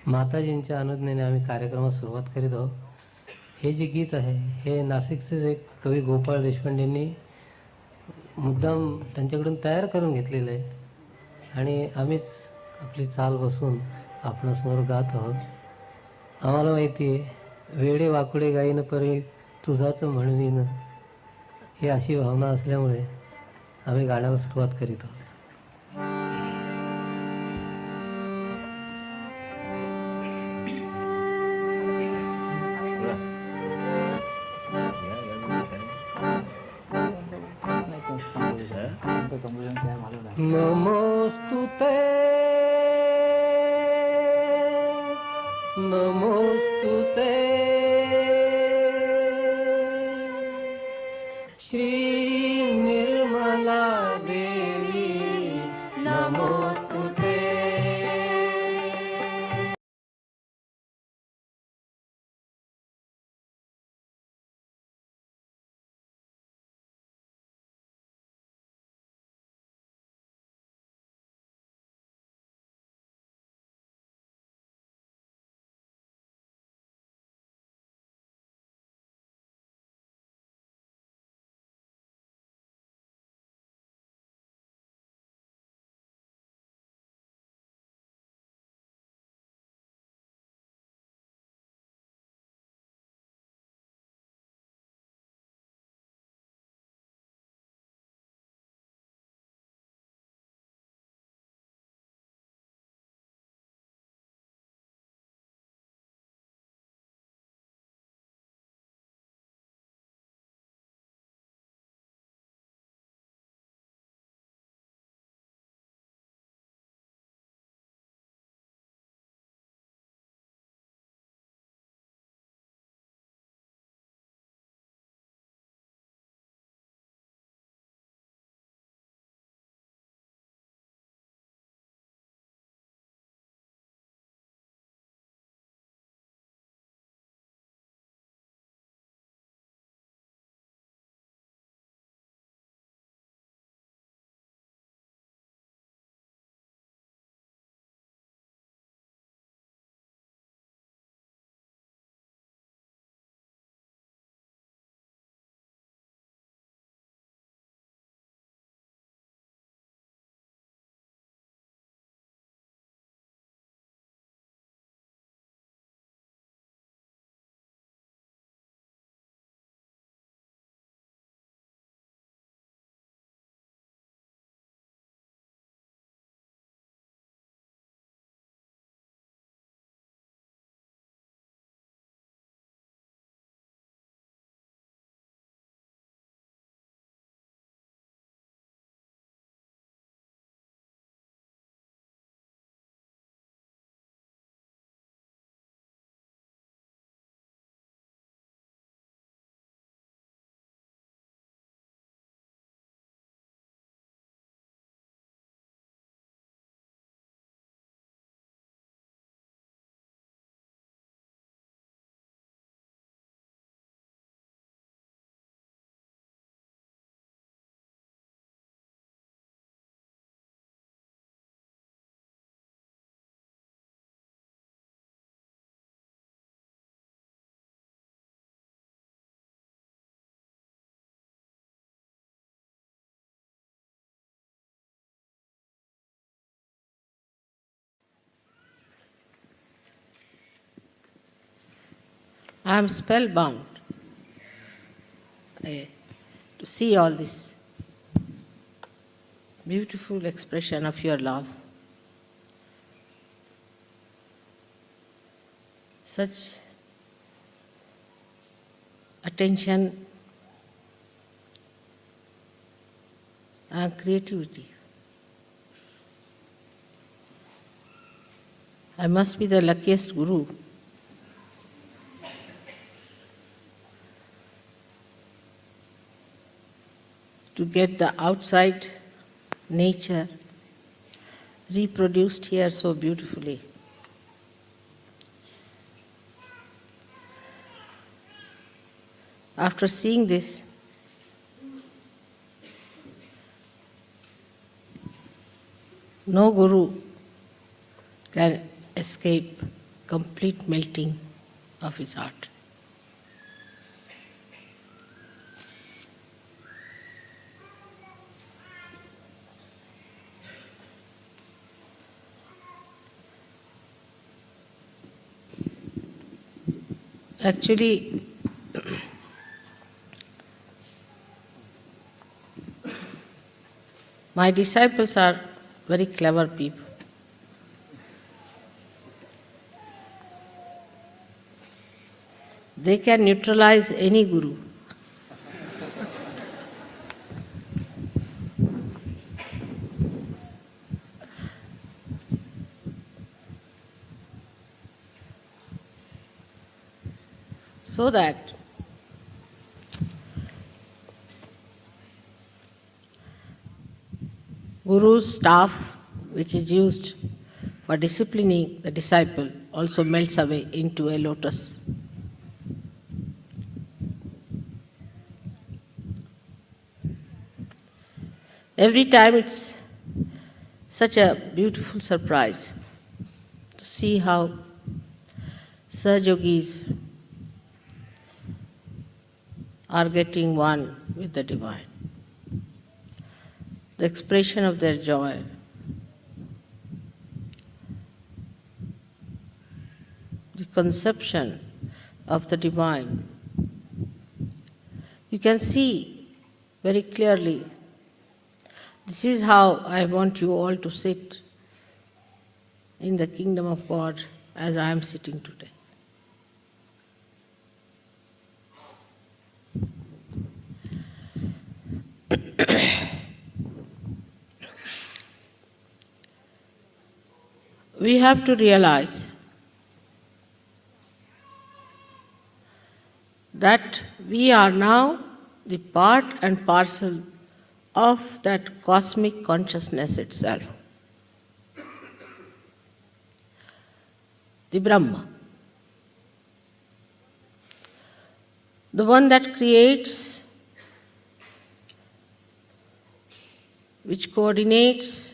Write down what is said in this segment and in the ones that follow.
माताजींच्या अनुज्ञेने आम्ही कार्यक्रमास सुरुवात करीत आहोत. हे जे गीत आहे हे नाशिकचेच एक कवी गोपाळ देशपांडेंनी मुद्दाम त्यांच्याकडून तयार करून घेतलेलं आहे आणि आम्हीच आपली चाल बसून आपणासमोर गात आहोत. आम्हाला माहिती आहे वेडे वाकुडे गाईन परी तुझाच म्हणवीन, ही अशी भावना असल्यामुळे आम्ही गाण्याला सुरुवात करीत आहोत. नमोस्तुते नमोस्तुते श्री निर्मला देवी नमोस्तुते. I am spellbound to see all this beautiful expression of your love. Such attention and creativity. I must be the luckiest guru to get the outside nature reproduced here so beautifully. After seeing this, no guru can escape complete melting of his heart. Actually, my disciples are very clever people. They can neutralize any guru. So that Guru's staff, which is used for disciplining the disciple, also melts away into a lotus. Every time it's such a beautiful surprise to see how Sahajyogis are getting one with the divine. The expression of their joy, the conception of the divine. You can see very clearly, this is how I want you all to sit in the kingdom of God as I am sitting today. We have to realize that we are now the part and parcel of that cosmic consciousness itself, the Brahma, the one that creates, which coordinates,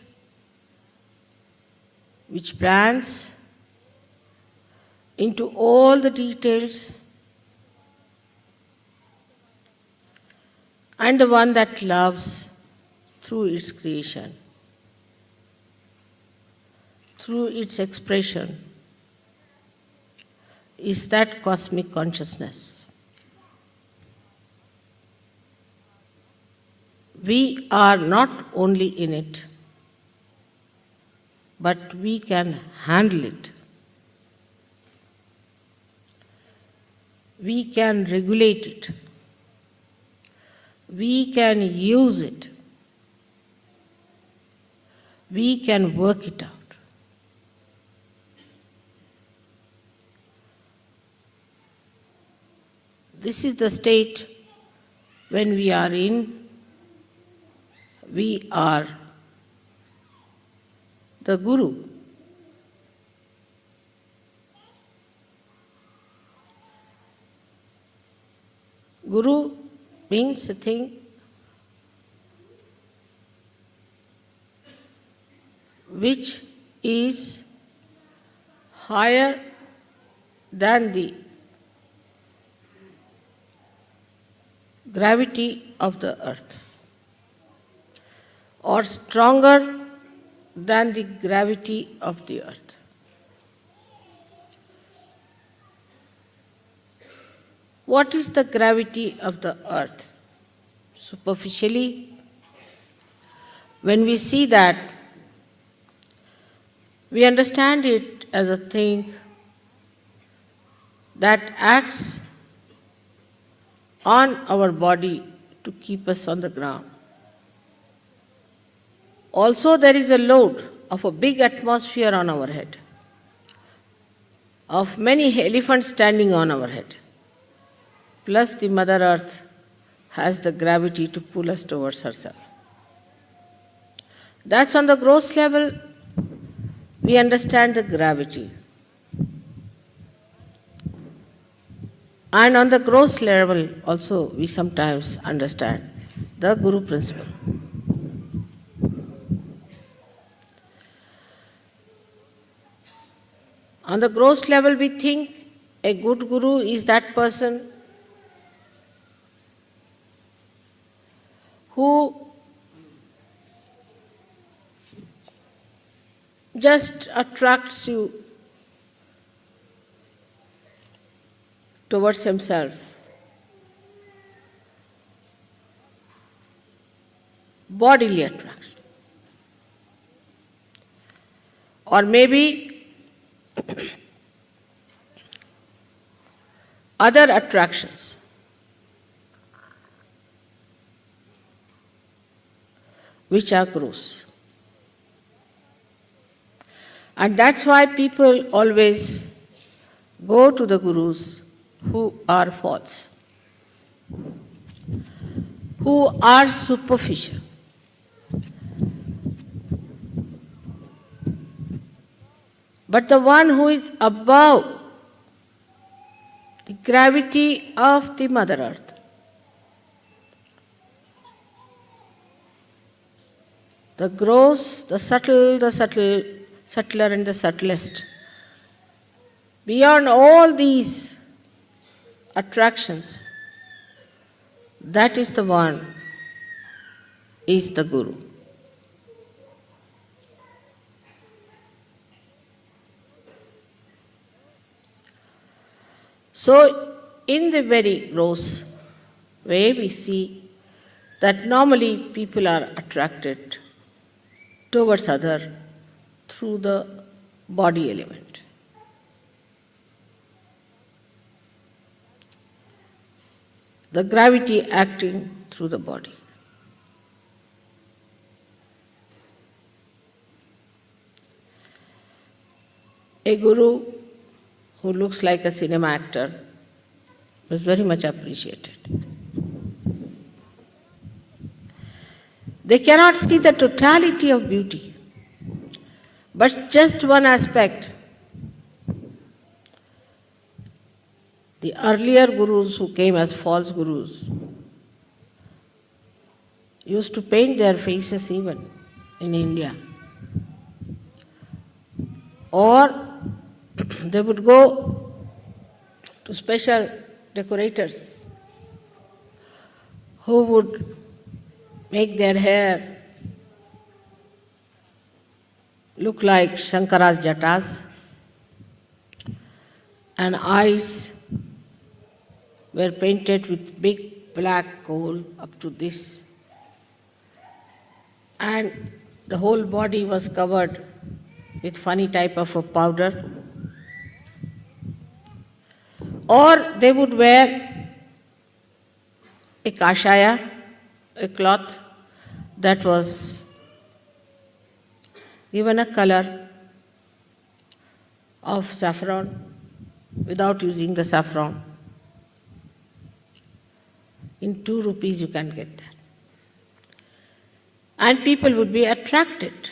which plans into all the details, and the one that loves through its creation, through its expression, is that cosmic consciousness. We are not only in it, but we can handle it. We can regulate it. We can use it. We can work it out. This is the state when we are in. We are the Guru. Guru means a thing which is higher than the gravity of the earth, or stronger than the gravity of the earth. What is the gravity of the earth? Superficially, when we see that, we understand it as a thing that acts on our body to keep us on the ground. Also, there is a load of a big atmosphere on our head, of many elephants standing on our head. Plus, the Mother Earth has the gravity to pull us towards herself. That's on the gross level, we understand the gravity. And on the gross level also, we sometimes understand the Guru principle. On the gross level, we think a good guru is that person who just attracts you towards himself. Bodily attraction. Or maybe other attractions. Which are gross. And that's why people always go to the gurus who are false, who are superficial. But the one who is above the gravity of the Mother Earth, the gross, the subtler and the subtlest, beyond all these attractions, that is the one, is the Guru. So, in the very gross way, we see that normally people are attracted towards other through the body element. The gravity acting through the body. A guru who looks like a cinema actor was very much appreciated. They cannot see the totality of beauty, but just one aspect. The earlier gurus who came as false gurus used to paint their faces even in India. Or they would go to special decorators who would make their hair look like Shankara's jatas, and eyes were painted with big black coal up to this, and the whole body was covered with funny type of a powder. Or they would wear a kashaya, a cloth that was given a color of saffron without using the saffron. In 2 rupees you can get that. And people would be attracted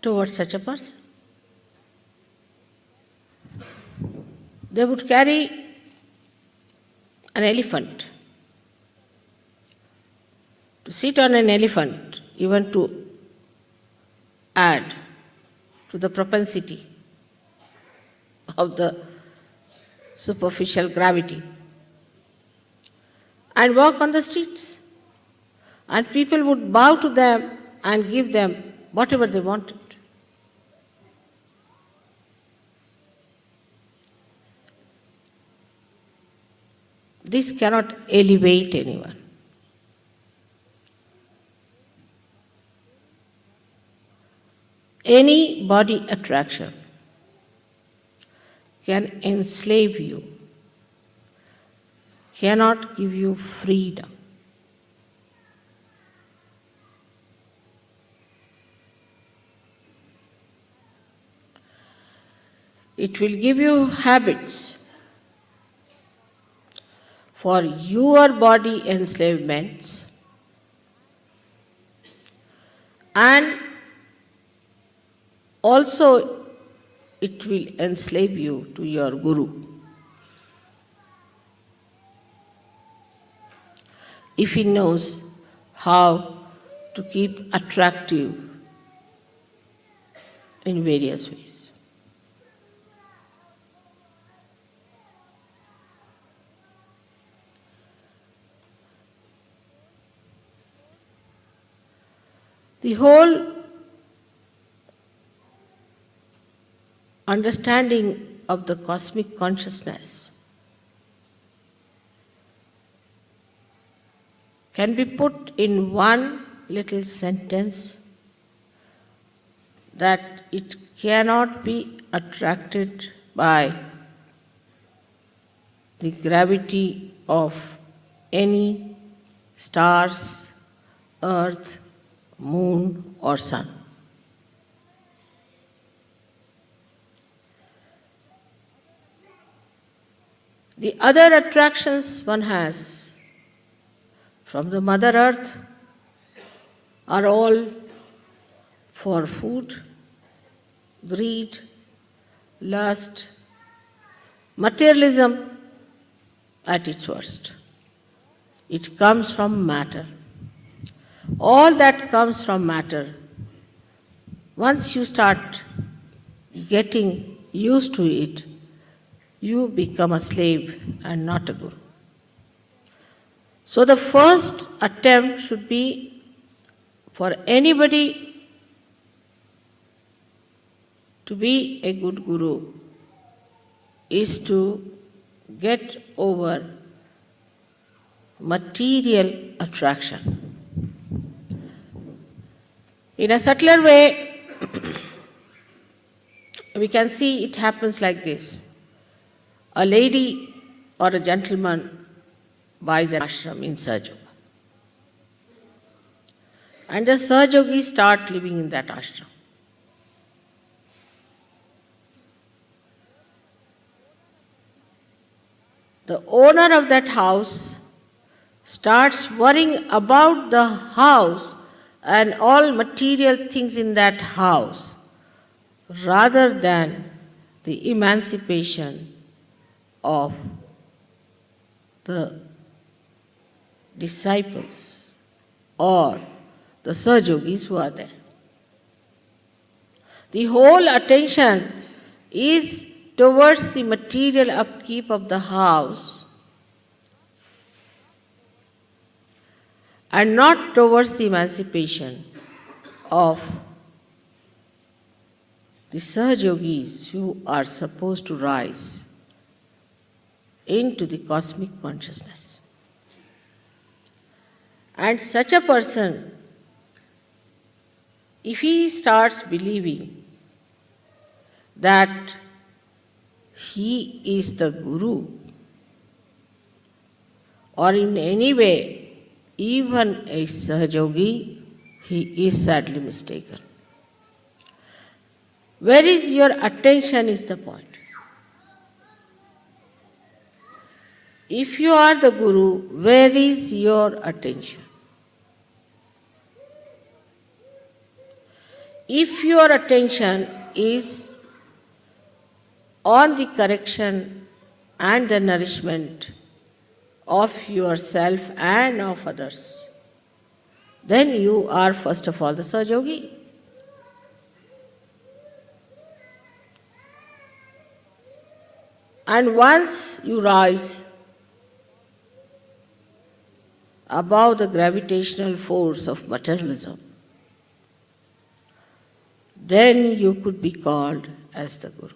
towards such a person. They would carry an elephant. To sit on an elephant, even to add to the propensity of the superficial gravity, and walk on the streets. And people would bow to them and give them whatever they wanted. This cannot elevate anyone. Any body attraction can enslave you, cannot give you freedom. It will give you habits for your body enslavements, and also it will enslave you to your guru. If he knows how to keep attractive in various ways. The whole understanding of the cosmic consciousness can be put in one little sentence, that it cannot be attracted by the gravity of any stars, earth, moon or sun. The other attractions one has from the Mother Earth are all for food, greed, lust, materialism at its worst. It comes from matter. All that comes from matter, once you start getting used to it, you become a slave and not a guru. So the first attempt should be for anybody to be a good guru is to get over material attraction. In a subtler way, we can see it happens like this. A lady or a gentleman buys an ashram in Sahajya. And the Sahajogis start living in that ashram. The owner of that house starts worrying about the house and all material things in that house rather than the emancipation of the disciples or the Sahajogis who are there. The whole attention is towards the material upkeep of the house and not towards the emancipation of the Sahajogis who are supposed to rise into the cosmic consciousness. And such a person, if he starts believing that he is the guru, or in any way, even a Sahajogi, he is sadly mistaken. Where is your attention is the point. If you are the guru, where is your attention? If your attention is on the correction and the nourishment of yourself and of others, then you are first of all the Sahajogi. And once you rise above the gravitational force of materialism, then you could be called as the Guru.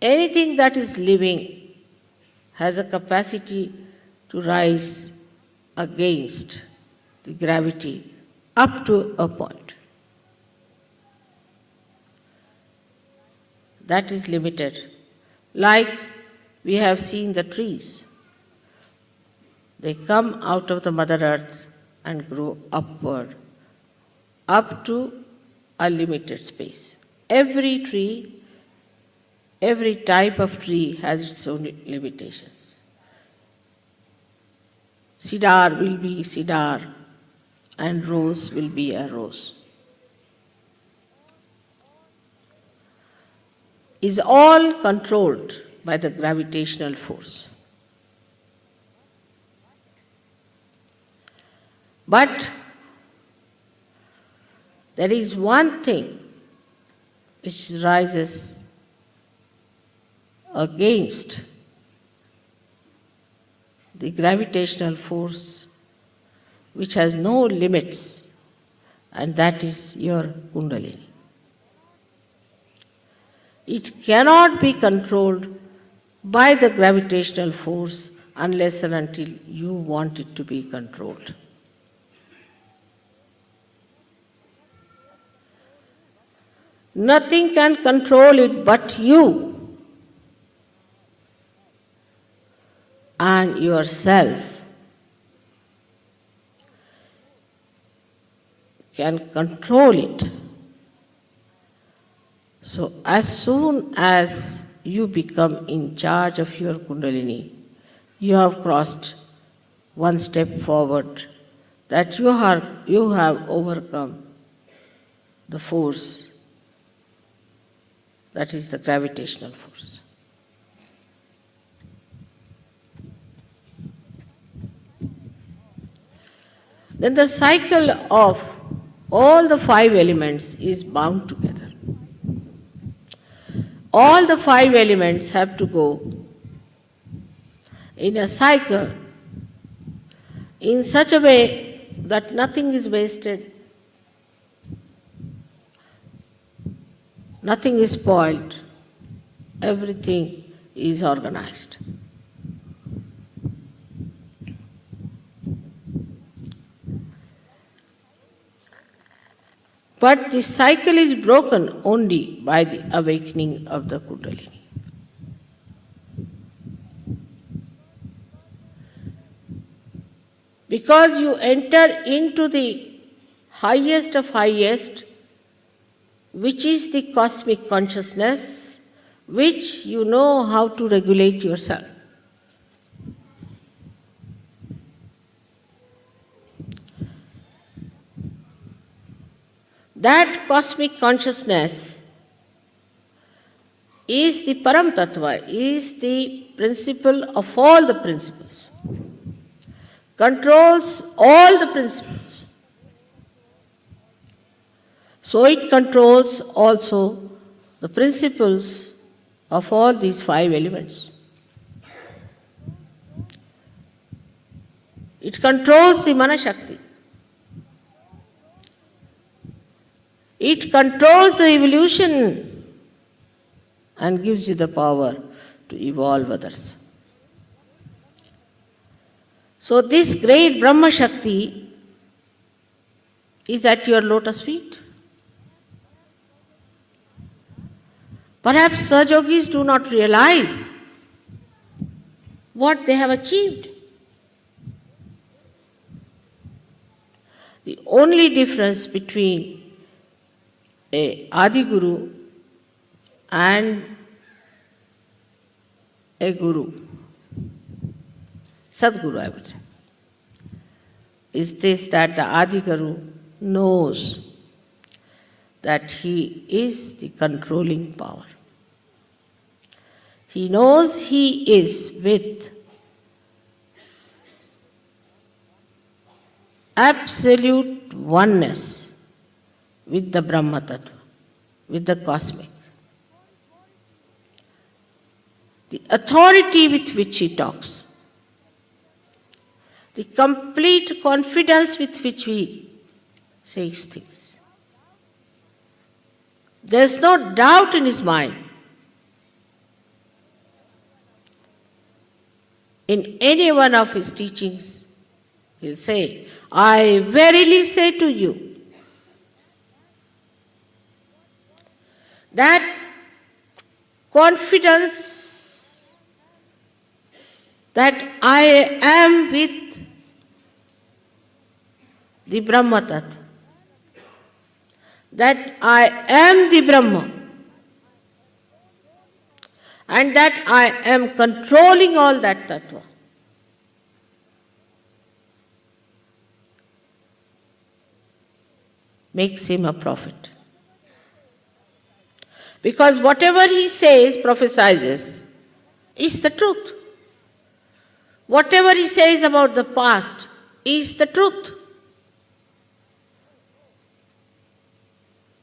Anything that is living has a capacity to rise against the gravity up to a point. That is limited. Like we have seen the trees. They come out of the Mother Earth and grow upward, up to a limited space. Every tree, every type of tree has its own limitations. Cedar will be cedar and rose will be a rose. Is all controlled by the gravitational force. But there is one thing which rises against the gravitational force which has no limits, and that is your Kundalini. It cannot be controlled by the gravitational force unless and until you want it to be controlled. Nothing can control it but you and yourself can control it. So as soon as you become in charge of your Kundalini, you have crossed one step forward, that you have overcome the force, that is the gravitational force. Then the cycle of all the 5 elements is bound together. All the 5 elements have to go in a cycle in such a way that nothing is wasted, nothing is spoiled, everything is organized. But the cycle is broken only by the awakening of the Kundalini. Because you enter into the highest of highest, which is the cosmic consciousness, which you know how to regulate yourself. That cosmic consciousness is the Param Tattva, is the principle of all the principles, controls all the principles. So it controls also the principles of all these 5 elements. It controls the Manashakti. It controls the evolution and gives you the power to evolve others. So this great Brahma Shakti is at your lotus feet. Perhaps Sahajogis do not realize what they have achieved. The only difference between a Adi Guru and a Guru, Sadguru I would say, is this, that the Adi Guru knows that he is the controlling power. He knows he is with absolute oneness with the Brahma Tattva, with the cosmic. The authority with which he talks, the complete confidence with which he says things. There is no doubt in his mind. In any one of his teachings, he'll say, I verily say to you, that confidence that I am with the Brahma Tattva, that I am the Brahma, and that I am controlling all that Tattva, makes him a prophet. Because whatever he says, prophesizes, is the truth. Whatever he says about the past is the truth.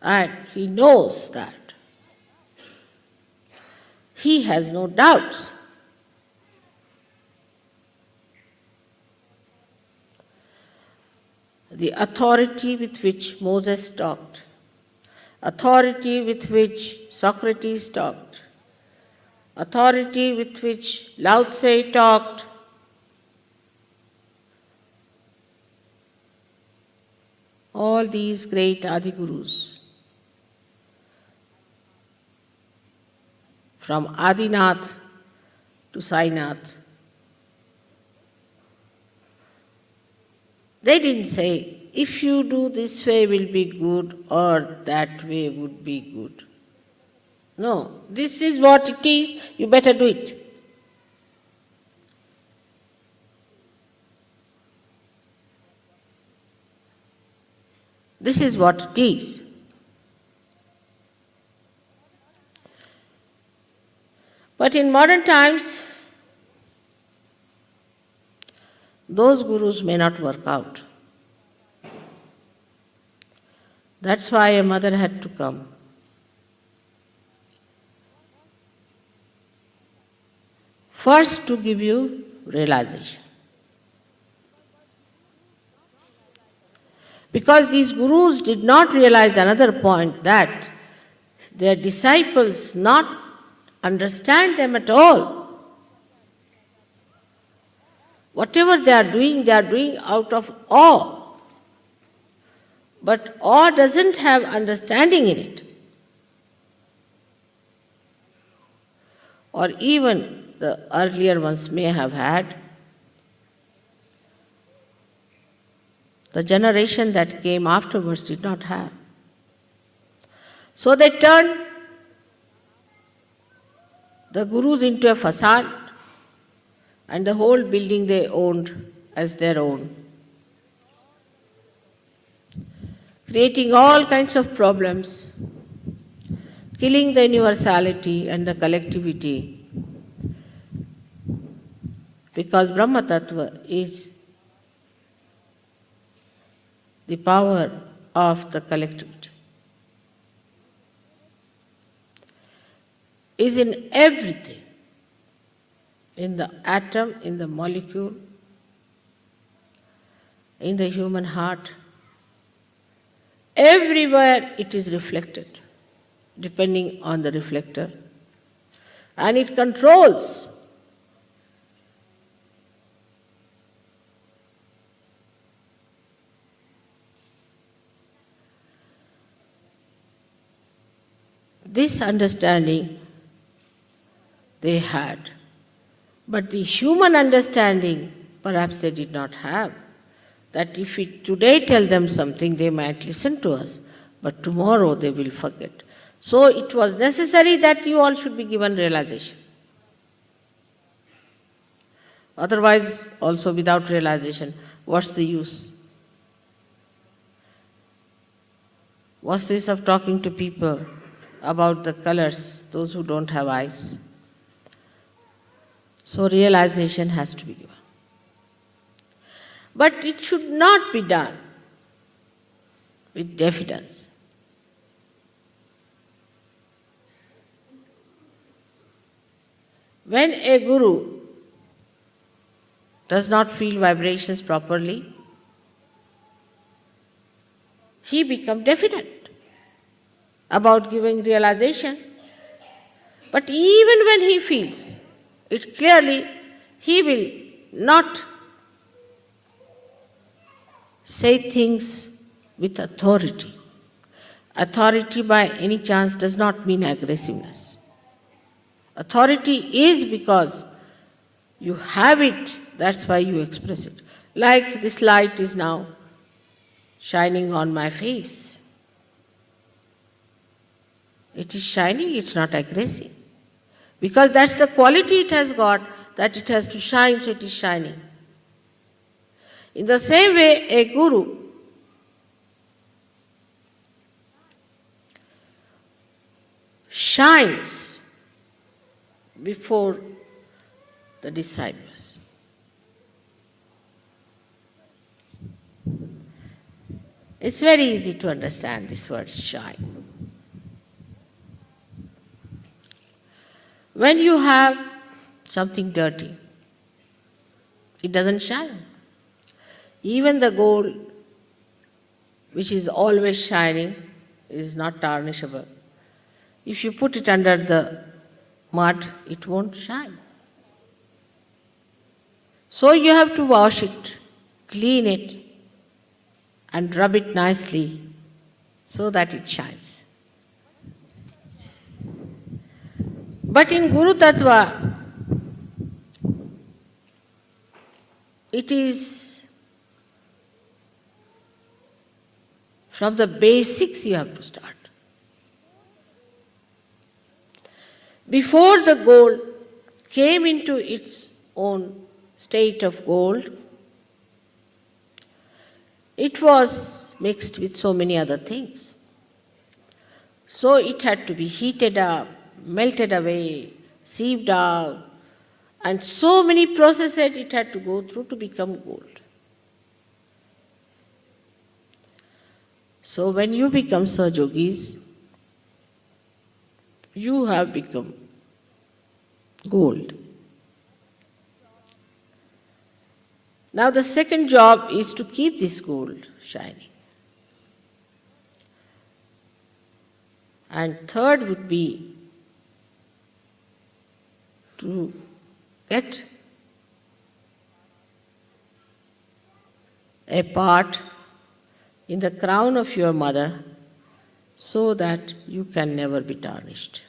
And he knows that. He has no doubts. the authority with which Moses talked, authority with which Socrates talked, authority with which Lao Tse talked, all these great Adi-Gurus, from Adinath to Sainath, they didn't say, if you do this way will be good or that way would be good. No, this is what it is, you better do it. This is what it is. But in modern times, those gurus may not work out. That's why a mother had to come. First, to give you realization. Because these gurus did not realize another point, that their disciples not understand them at all. Whatever they are doing out of awe. But awe doesn't have understanding in it. Or even the earlier ones may have had. The generation that came afterwards did not have. So they turned the gurus into a facade, and the whole building they owned as their own, creating all kinds of problems, killing the universality and the collectivity, because Brahma Tattva is the power of the collectivity, is in everything, in the atom, in the molecule, in the human heart. Everywhere it is reflected, depending on the reflector. And it controls this understanding they had. But the human understanding, perhaps they did not have. That if we today tell them something, they might listen to us, but tomorrow they will forget. So it was necessary that you all should be given realization. Otherwise, also without realization, what's the use? What's the use of talking to people about the colors, those who don't have eyes? So realization has to be given. But it should not be done with diffidence. When a guru does not feel vibrations properly, he becomes diffident about giving realization. But even when he feels it clearly, he will not say things with authority. Authority by any chance does not mean aggressiveness. Authority is because you have it, that's why you express it. Like this light is now shining on my face. It is shining, it's not aggressive. Because that's the quality it has got, that it has to shine, so it is shining. In the same way, a guru shines before the disciples. It's very easy to understand this word shine. When you have something dirty, it doesn't shine. Even the gold which is always shining, is not tarnishable. If you put it under the mud, it won't shine. So you have to wash it, clean it, and rub it nicely so that it shines. But in Guru Tattva, it is from the basics you have to start. Before the gold came into its own state of gold, it was mixed with so many other things. So it had to be heated up, melted away, sieved out, and so many processes it had to go through to become gold. So when you become Sahajogis, you have become gold. Now the second job is to keep this gold shining. And third would be to get a part in the crown of your mother so that you can never be tarnished.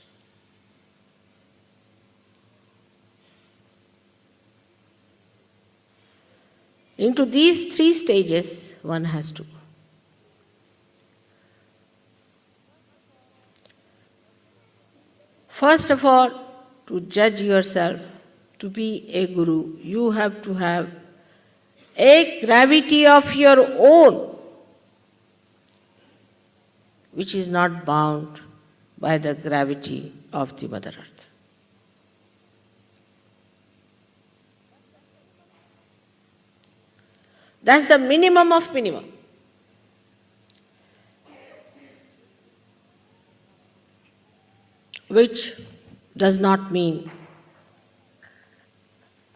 Into these three stages one has to go. First of all, to judge yourself, to be a guru, you have to have a gravity of your own, which is not bound by the gravity of the Mother Earth. That's the minimum of minimum. Which does not mean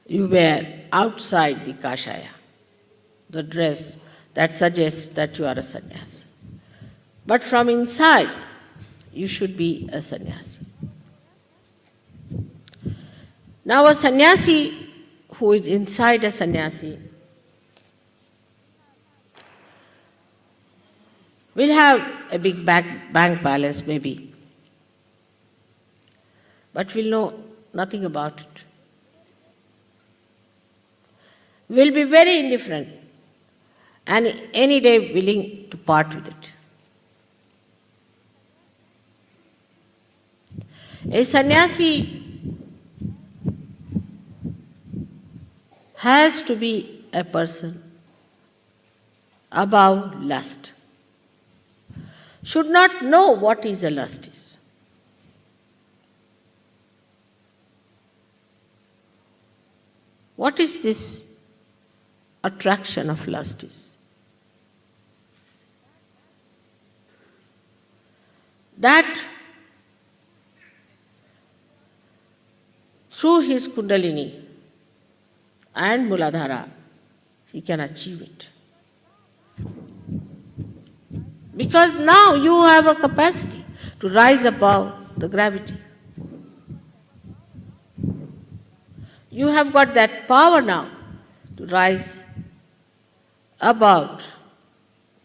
you wear outside the kashaya, the dress that suggests that you are a sannyasi. But from inside, you should be a sannyasi. Now a sannyasi who is inside a sannyasi will have a big bank balance maybe, but will know nothing about it. Will be very indifferent and any day willing to part with it. A sannyasi has to be a person above lust. Should not know what is a lust is. What is this attraction of lust is? That through his Kundalini and Muladhara, he can achieve it. Because now you have a capacity to rise above the gravity. You have got that power now to rise above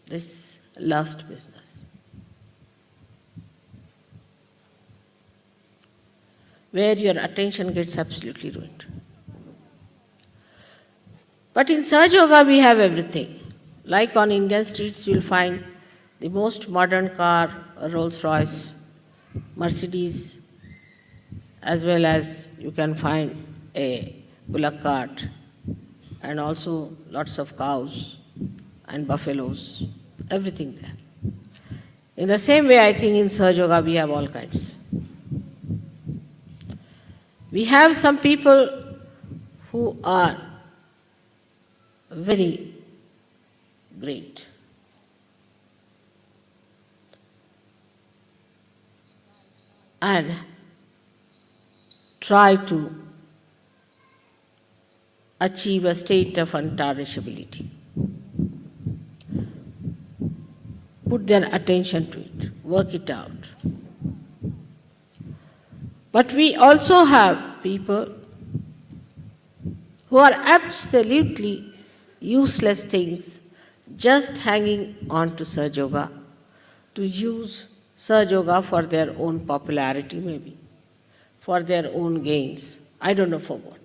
this lust business, where your attention gets absolutely ruined. But in Sahaja Yoga we have everything. Like on Indian streets you will find the most modern car, a Rolls-Royce, Mercedes, as well as you can find a bullock cart, and also lots of cows and buffaloes, everything there. In the same way, I think in Sahaja Yoga we have all kinds. We have some people who are very great. And try to achieve a state of untarnishability. put their attention to it, work it out. But we also have people who are absolutely useless things, just hanging on to Sahaja Yoga, to use Sahaja Yoga for their own popularity maybe, for their own gains. I don't know for what.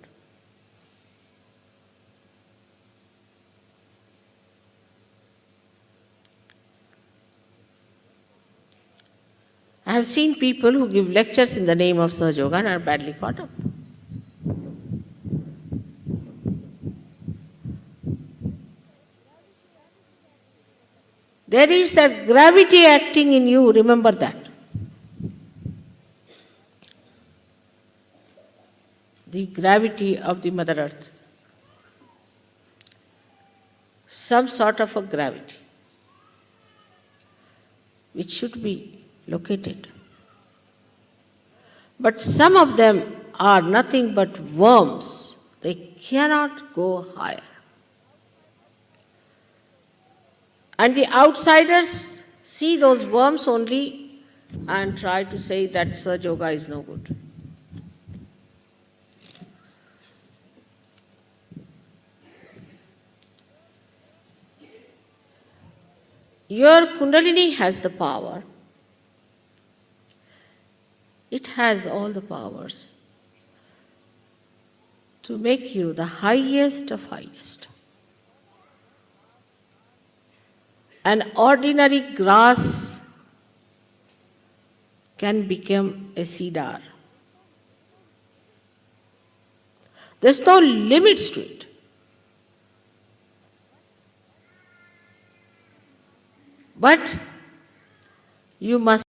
I have seen people who give lectures in the name of Sahaja Yoga and are badly caught up. There is that gravity acting in you, remember that. The gravity of the Mother Earth. Some sort of a gravity which should be located. But some of them are nothing but worms. They cannot go higher. And the outsiders see those worms only and try to say that Sahaja Yoga is no good. Your Kundalini has the power. It has all the powers to make you the highest of highest. An ordinary grass can become a cedar. There's no limits to it. But you must